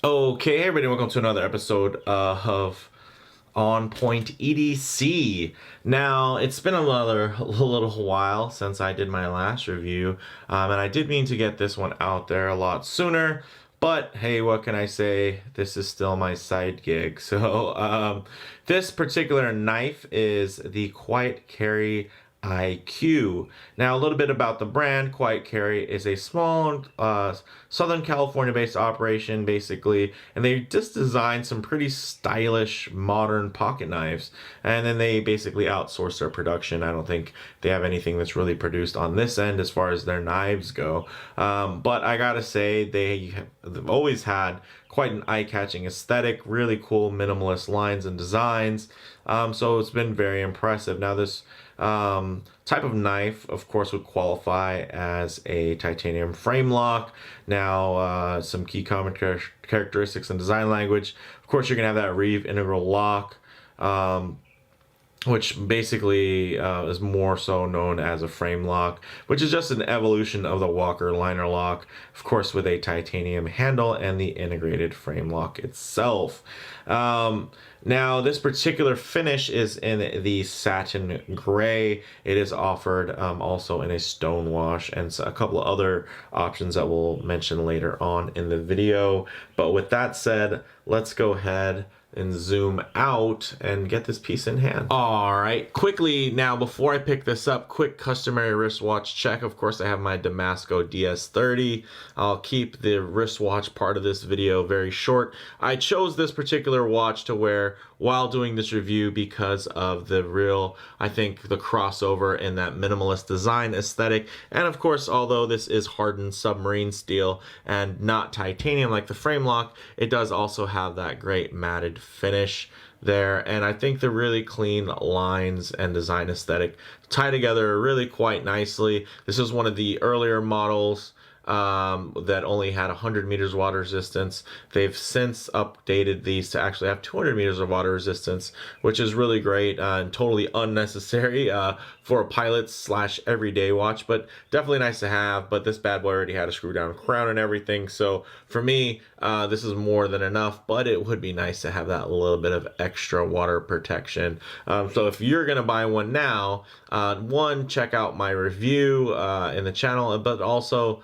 Okay, hey everybody, welcome to another episode of On Point EDC. Now, it's been a little while since I did my last review, and I did mean to get this one out there a lot sooner, but hey, what can I say? This is still my side gig. So, this particular knife is the Quiet Carry IQ. Now, a little bit about the brand. Quiet Carry is a small Southern California based operation, basically, and they just designed some pretty stylish modern pocket knives, and then they basically outsource their production. I don't think they have anything that's really produced on this end as far as their knives go, but I gotta say they've always had quite an eye-catching aesthetic, really cool minimalist lines and designs. So it's been very impressive. Now this type of knife, of course, would qualify as a titanium frame lock. Now, some key common characteristics and design language. Of course, you're gonna have that Reeve integral lock, which basically is more so known as a frame lock, which is just an evolution of the Walker liner lock, of course, with a titanium handle and the integrated frame lock itself. Now, this particular finish is in the satin gray. It is offered also in a stone wash and a couple of other options that we'll mention later on in the video. But with that said, let's go ahead and zoom out and get this piece in hand. All right, quickly now, before I pick this up, quick customary wristwatch check. Of course, I have my Damasco DS30. I'll keep the wristwatch part of this video very short. I chose this particular watch to wear while doing this review because of the real, I think, the crossover in that minimalist design aesthetic. And of course, although this is hardened submarine steel and not titanium like the frame lock, it does also have that great matted finish there, and I think the really clean lines and design aesthetic tie together really quite nicely. This is one of the earlier models that only had 100 meters water resistance. They've since updated these to actually have 200 meters of water resistance, which is really great and totally unnecessary for a pilot slash everyday watch, but definitely nice to have. But this bad boy already had a screw down crown and everything, so for me this is more than enough, but it would be nice to have that little bit of extra water protection. So if you're gonna buy one now, one, check out my review in the channel, but also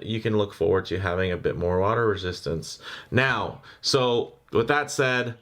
you can look forward to having a bit more water resistance. Now, so with that said,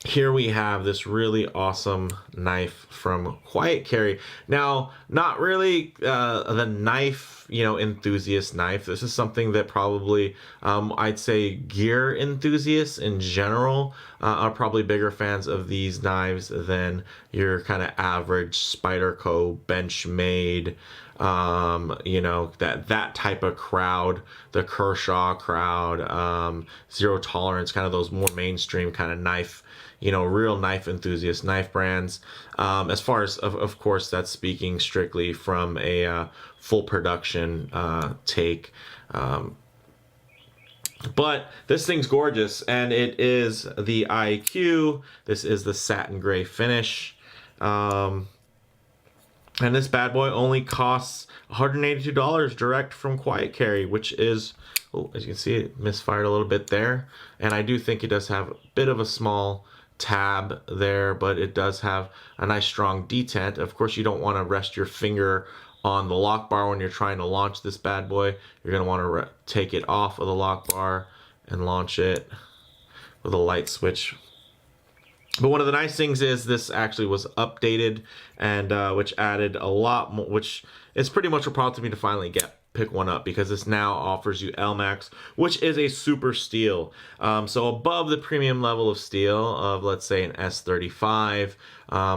here we have this really awesome knife from Quiet Carry. Now, not really the knife, enthusiast knife. This is something that probably I'd say gear enthusiasts in general are probably bigger fans of these knives than your kind of average Spyderco Benchmade, that type of crowd, the Kershaw crowd, Zero Tolerance, kind of those more mainstream kind of knife, real knife enthusiast knife brands. As far as, of course, that's speaking strictly from a full production take. But this thing's gorgeous, and it is the IQ. This is the satin gray finish. And this bad boy only costs $182 direct from Quiet Carry, which is, as you can see, it misfired a little bit there. And I do think it does have a bit of a small tab there, but it does have a nice strong detent. Of course, you don't want to rest your finger on the lock bar when you're trying to launch this bad boy. You're going to want to take it off of the lock bar and launch it with a light switch. But one of the nice things is this actually was updated, and which added a lot more, which is pretty much what prompted me to pick one up, because this now offers you ELMAX, which is a super steel. So above the premium level of steel of, let's say, an S35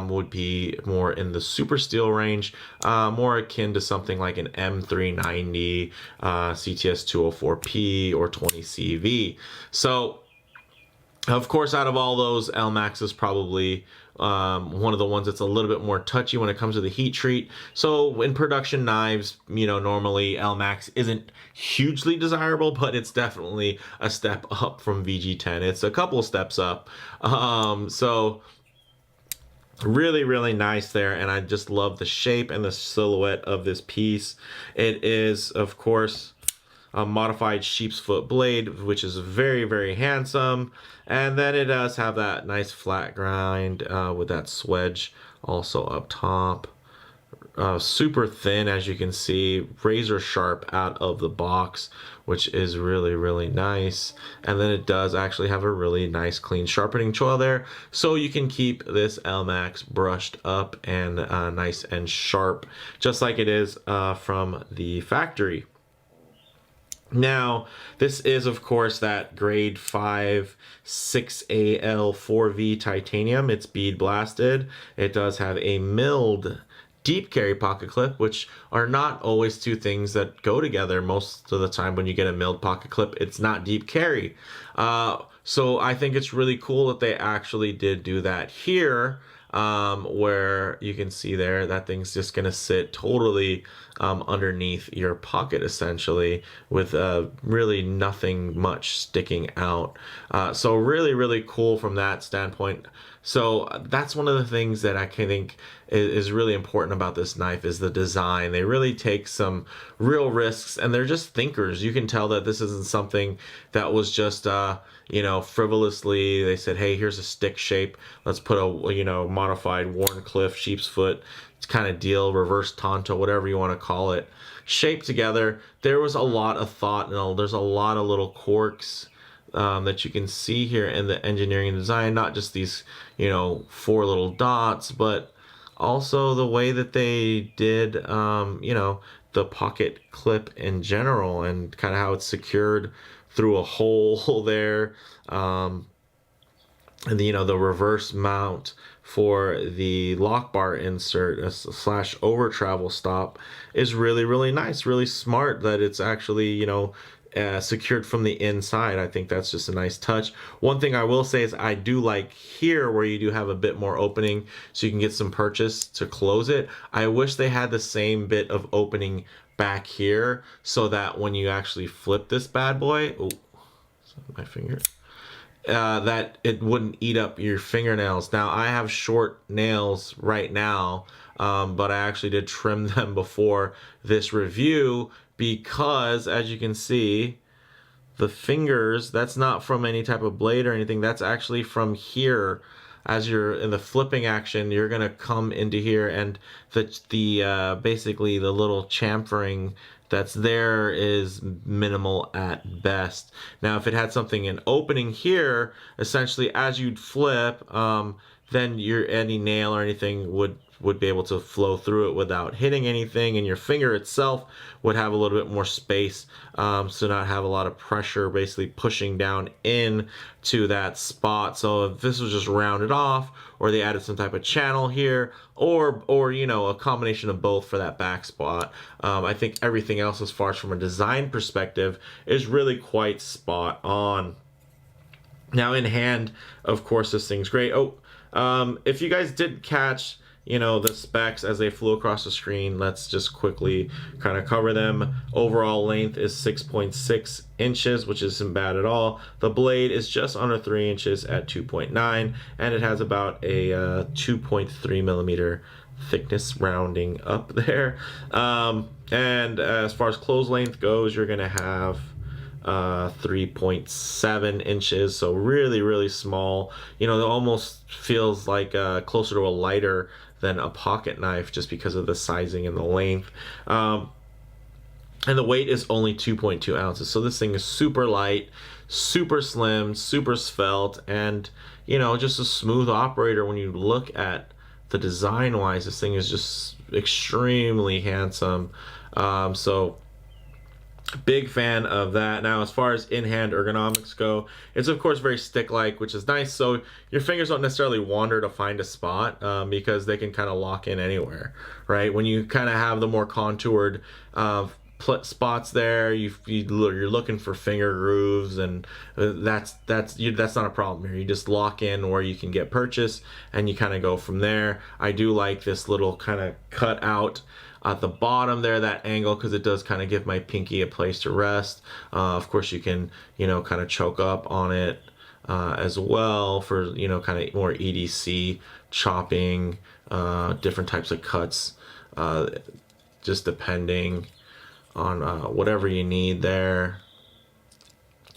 would be more in the super steel range, more akin to something like an M390, CTS 204P, or 20CV. So of course, out of all those, ELMAX is probably one of the ones that's a little bit more touchy when it comes to the heat treat. So in production knives, normally ELMAX isn't hugely desirable, but it's definitely a step up from VG10. It's a couple steps up. So really, really nice there, and I just love the shape and the silhouette of this piece. It is, of course, a modified sheep's foot blade, which is very, very handsome. And then it does have that nice flat grind with that swedge also up top. Super thin, as you can see, razor sharp out of the box, which is really, really nice. And then it does actually have a really nice clean sharpening choil there, so you can keep this ELMAX brushed up and nice and sharp, just like it is from the factory. Now, this is, of course, that grade 5 6AL 4V titanium. It's bead blasted. It does have a milled deep carry pocket clip, which are not always two things that go together. Most of the time when you get a milled pocket clip, it's not deep carry. So I think it's really cool that they actually did do that here, where you can see there that thing's just going to sit totally underneath your pocket, essentially, with really nothing much sticking out. So really, really cool from that standpoint. So that's one of the things that I think is really important about this knife is the design. They really take some real risks, and they're just thinkers. You can tell that this isn't something that was just frivolously, they said, hey, here's a stick shape, let's put a modified Warncliffe sheep's foot kind of deal, reverse Tonto, whatever you want to call it, shape together. There was a lot of thought, and there's a lot of little quirks that you can see here in the engineering and design, not just these 4 little dots, but also the way that they did the pocket clip in general, and kind of how it's secured through a hole there, and the reverse mount for the lock bar insert slash over travel stop is really, really nice, really smart that it's actually secured from the inside. I think that's just a nice touch. One thing I will say is I do like here where you do have a bit more opening so you can get some purchase to close it. I wish they had the same bit of opening back here so that when you actually flip this bad boy, my finger, that it wouldn't eat up your fingernails. Now I have short nails right now, but I actually did trim them before this review, because as you can see, the fingers, that's not from any type of blade or anything, that's actually from here. As you're in the flipping action, you're gonna come into here, and the basically the little chamfering that's there is minimal at best. Now if it had something in opening here, essentially as you'd flip, then any nail or anything would be able to flow through it without hitting anything, and your finger itself would have a little bit more space, so not have a lot of pressure basically pushing down in to that spot. So if this was just rounded off, or they added some type of channel here, or a combination of both for that back spot, I think everything else as far as from a design perspective is really quite spot on. Now in hand, of course, this thing's great. If you guys didn't catch the specs as they flew across the screen, let's just quickly kind of cover them. Overall length is 6.6 inches, which isn't bad at all. The blade is just under 3 inches at 2.9, and it has about a 2.3 millimeter thickness, rounding up there. And as far as close length goes, you're gonna have 3.7 inches, so really, really small. It almost feels like closer to a lighter than a pocket knife, just because of the sizing and the length. And the weight is only 2.2 ounces, so this thing is super light, super slim, super svelte, and just a smooth operator. When you look at the design wise, this thing is just extremely handsome. So big fan of that. Now as far as in-hand ergonomics go, it's of course very stick-like, which is nice, so your fingers don't necessarily wander to find a spot, because they can kind of lock in anywhere, right? When you kind of have the more contoured spots there, you're looking for finger grooves, and that's not a problem here. You just lock in where you can get purchase, and you kind of go from there. I do like this little kind of cut out at the bottom there, that angle, because it does kind of give my pinky a place to rest. Of course you can kind of choke up on it as well for kind of more EDC chopping, different types of cuts, just depending whatever you need there.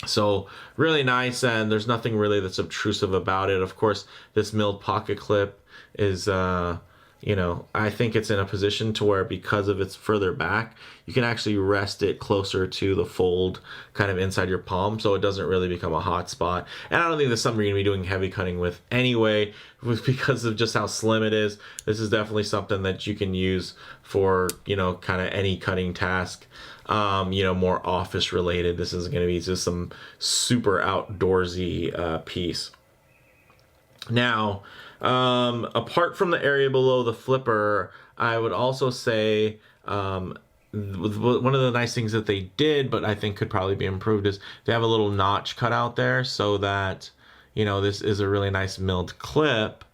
So really nice, and there's nothing really that's obtrusive about it. Of course, this milled pocket clip is, you know, I think it's in a position to where, because of its further back, you can actually rest it closer to the fold kind of inside your palm, so it doesn't really become a hot spot. And I don't think that's something you're gonna be doing heavy cutting with anyway, because of just how slim it is. This is definitely something that you can use for, you know, kind of any cutting task. You know, more office related. This is going to be just some super outdoorsy piece. Now, apart from the area below the flipper, I would also say one of the nice things that they did, but I think could probably be improved, is they have a little notch cut out there so that, you know, this is a really nice milled clip.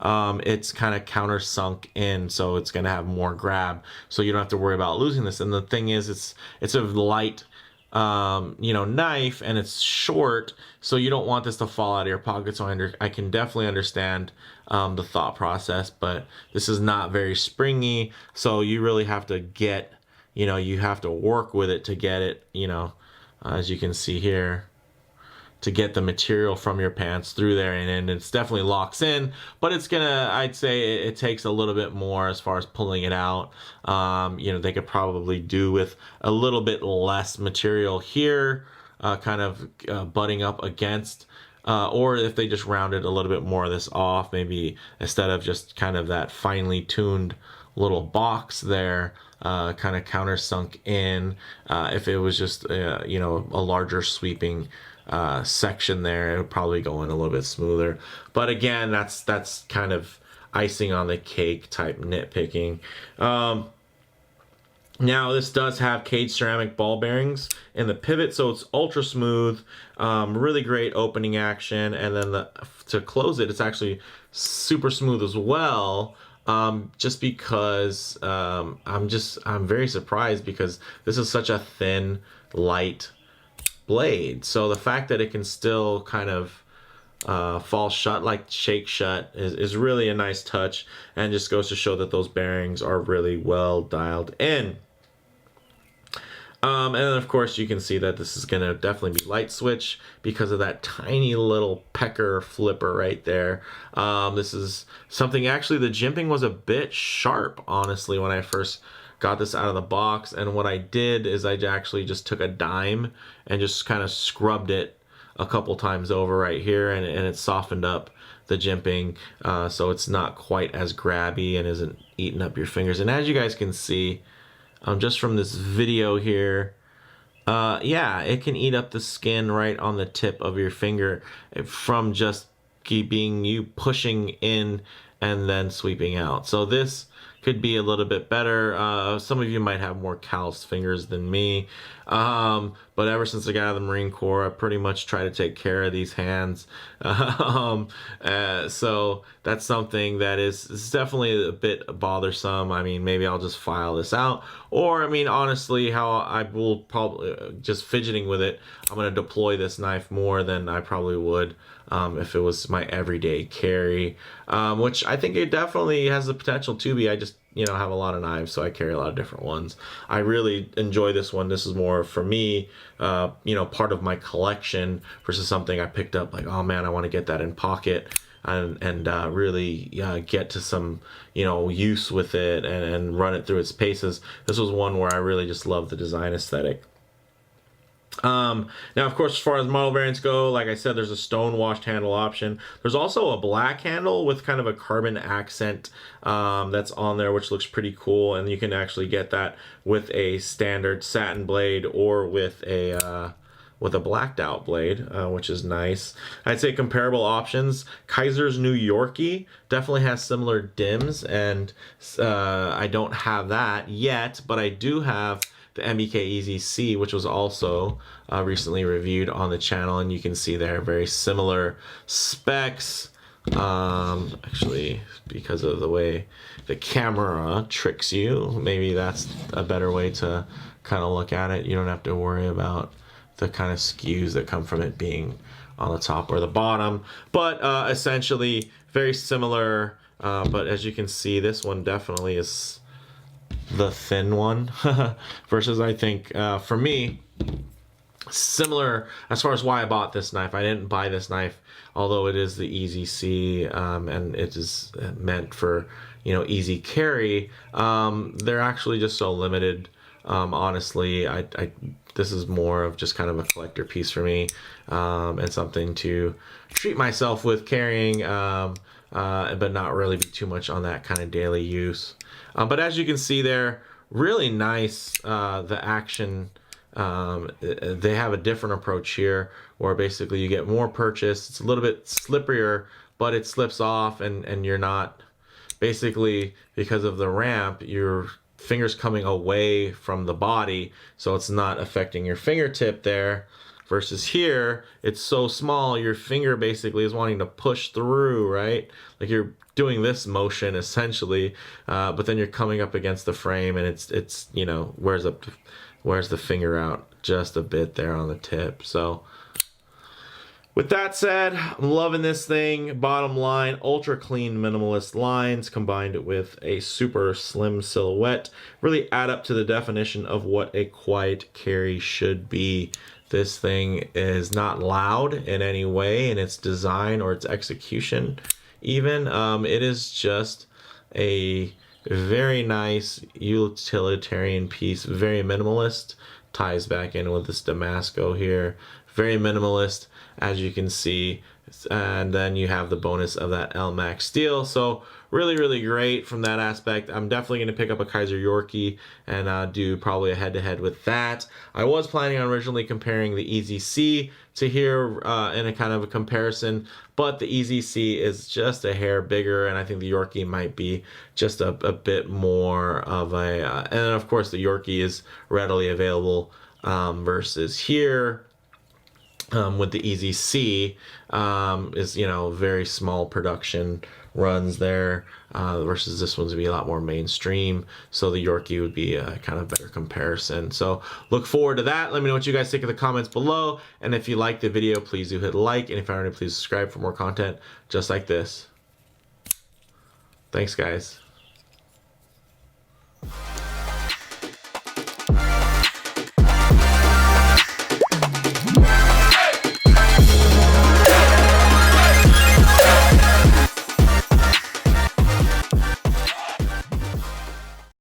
It's kind of countersunk in, so it's going to have more grab, so you don't have to worry about losing this. And the thing is, it's a light, you know, knife, and it's short, so you don't want this to fall out of your pocket. So I can definitely understand the thought process, but this is not very springy, so you really have to get, you know, you have to work with it to get it, you know, as you can see here, to get the material from your pants through there, and it's definitely locks in, but it's gonna, I'd say it takes a little bit more as far as pulling it out. You know, they could probably do with a little bit less material here, kind of butting up against, or if they just rounded a little bit more of this off, maybe instead of just kind of that finely tuned little box there, kind of countersunk in, if it was just, you know, a larger sweeping section there, it would probably go in a little bit smoother. But again, that's kind of icing on the cake type nitpicking. Now this does have cage ceramic ball bearings in the pivot, so it's ultra smooth, really great opening action, and then to close it, it's actually super smooth as well. Just because I'm very surprised, because this is such a thin, light blade. So the fact that it can still kind of fall shut, like shake shut, is really a nice touch, and just goes to show that those bearings are really well dialed in. And then of course you can see that this is going to definitely be light switch because of that tiny little pecker flipper right there. This is something, actually the jimping was a bit sharp, honestly, when I first got this out of the box, and what I did is I actually just took a dime and just kind of scrubbed it a couple times over right here, and it softened up the jimping, so it's not quite as grabby and isn't eating up your fingers. And as you guys can see, just from this video here, yeah, it can eat up the skin right on the tip of your finger from just keeping you pushing in and then sweeping out. So this could be a little bit better. Some of you might have more calloused fingers than me, but ever since I got out of the Marine Corps, I pretty much try to take care of these hands. So that's something that is definitely a bit bothersome. I mean, maybe I'll just file this out, or I mean, honestly, how I will probably just fidgeting with it, I'm going to deploy this knife more than I probably would if it was my everyday carry, which I think it definitely has the potential to be. I just, you know, have a lot of knives, so I carry a lot of different ones. I really enjoy this one. This is more for me, you know, part of my collection versus something I picked up like, oh man, I want to get that in pocket and really get to some, you know, use with it and run it through its paces. This was one where I really just love the design aesthetic. Now, of course, as far as model variants go, like I said, there's a stone washed handle option. There's also a black handle with kind of a carbon accent that's on there, which looks pretty cool. And you can actually get that with a standard satin blade or with a blacked out blade, which is nice. I'd say comparable options. Kaiser's New Yorkie definitely has similar dims, and I don't have that yet, but I do have the MBK Easy C, which was also recently reviewed on the channel, and you can see there very similar specs. Actually, because of the way the camera tricks you, maybe that's a better way to kind of look at it. You don't have to worry about the kind of skews that come from it being on the top or the bottom, but essentially very similar. But as you can see, this one definitely is the thin one versus I think for me, similar as far as why I bought this knife. I didn't buy this knife, although it is the EDC and it is meant for, you know, easy carry. They're actually just so limited. Honestly, this is more of just kind of a collector piece for me, and something to treat myself with carrying, but not really be too much on that kind of daily use. But as you can see there, really nice, the action. They have a different approach here where basically you get more purchase. It's a little bit slipperier, but it slips off, and you're not, basically because of the ramp, your fingers coming away from the body, so it's not affecting your fingertip there. Versus here, it's so small, your finger basically is wanting to push through, right? Like you're doing this motion essentially, but then you're coming up against the frame, and it's you know, wears the finger out just a bit there on the tip. So with that said, I'm loving this thing. Bottom line, ultra clean minimalist lines combined with a super slim silhouette really add up to the definition of what a quiet carry should be. This thing is not loud in any way in its design or its execution even. It is just a very nice utilitarian piece, very minimalist. Ties back in with this Damasco here, very minimalist, as you can see, and then you have the bonus of that ELMAX steel. So really great from that aspect. I'm definitely going to pick up a Kaiser Yorkie and do probably a head-to-head with that. I was planning on originally comparing the EDC to here in a kind of a comparison, but the EDC is just a hair bigger, and I think the Yorkie might be just a bit more of a, and then of course the Yorkie is readily available versus here. With the EDC is, you know, very small production runs there, versus this one's would be a lot more mainstream. So the Yorkie would be a kind of better comparison. So look forward to that. Let me know what you guys think in the comments below. And if you liked the video, please do hit like. And if you aren't, please subscribe for more content just like this. Thanks, guys.